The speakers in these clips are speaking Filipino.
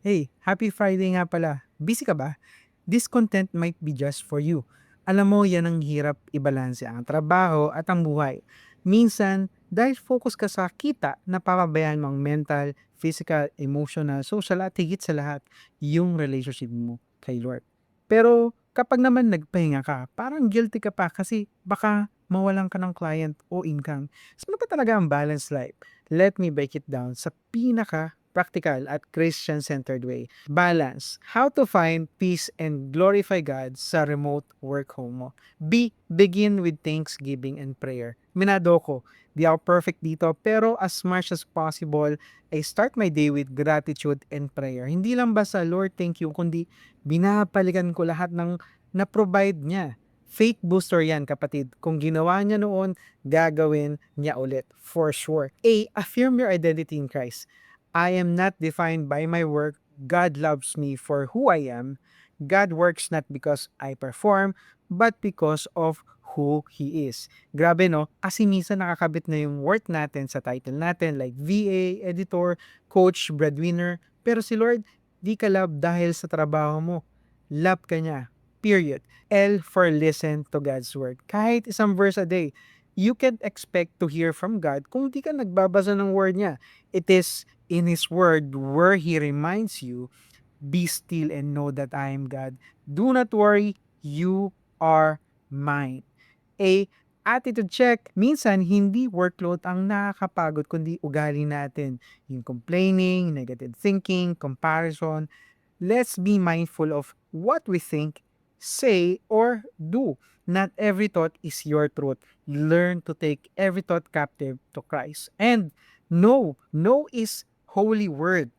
Hey, happy Friday nga pala. Busy ka ba? This content might be just for you. Alam mo, yan ang hirap ibalanse ang trabaho at ang buhay. Minsan, dahil focus ka sa kita, napapabayaan mo ang mental, physical, emotional, social at higit sa lahat, yung relationship mo kay Lord. Pero kapag naman nagpahinga ka, parang guilty ka pa kasi baka mawalan ka ng client o income. So ano ba talaga ang balanced life? Let me break it down sa pinaka practical at Christian-centered way. Balance. How to find peace and glorify God sa remote work home mo. B. Begin with thanksgiving and prayer. Minado ko, di ako perfect dito, pero as much as possible, I start my day with gratitude and prayer. Hindi lang basta, Lord, thank you, kundi binapalikan ko lahat ng na-provide niya. Faith booster yan, kapatid. Kung ginawa niya noon, gagawin niya ulit. For sure. A. Affirm your identity in Christ. I am not defined by my work. God loves me for who I am. God works not because I perform, but because of who He is. Grabe no? Kasi minsan nakakabit na yung worth natin sa title natin like VA, editor, coach, breadwinner. Pero si Lord, di ka love dahil sa trabaho mo. Love ka niya. Period. L for listen to God's word. Kahit isang verse a day, you can't expect to hear from God kung di ka nagbabasa ng word niya. It is in His word where He reminds you, be still and know that I am God. Do not worry, you are mine. A attitude check. Minsan, hindi workload ang nakakapagod kundi ugali natin. Yung complaining, negative thinking, comparison. Let's be mindful of what we think, say, or do. Not every thought is your truth. Learn to take every thought captive to Christ. And no, no is holy word.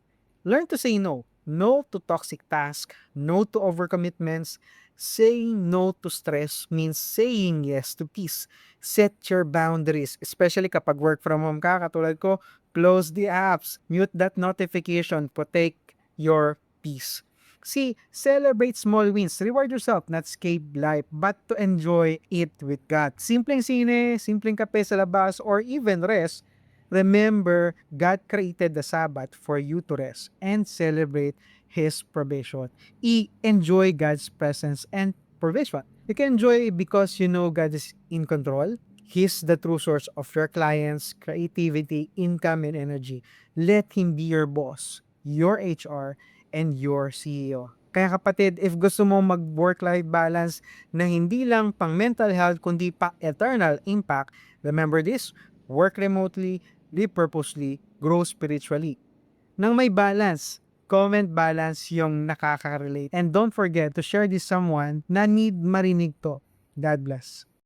Learn to say no. No to toxic tasks, no to overcommitments. Saying no to stress means saying yes to peace. Set your boundaries, especially kapag work from home ka, katulad ko, close the apps, mute that notification, protect your peace. See, celebrate small wins. Reward yourself, not escape life, but to enjoy it with God. Simpleng sine, simpleng kape sa labas, or even rest. Remember, God created the Sabbath for you to rest and celebrate His provision. Enjoy God's presence and provision. You can enjoy because you know God is in control. He's the true source of your clients, creativity, income, and energy. Let Him be your boss, your HR, and your CEO. Kaya kapatid, if gusto mo mag-work-life balance na hindi lang pang mental health kundi pa eternal impact, remember this, work remotely, live purposely, grow spiritually. Nang may balance, comment balance yung nakaka-relate. And don't forget to share this someone na need marinig to. God bless.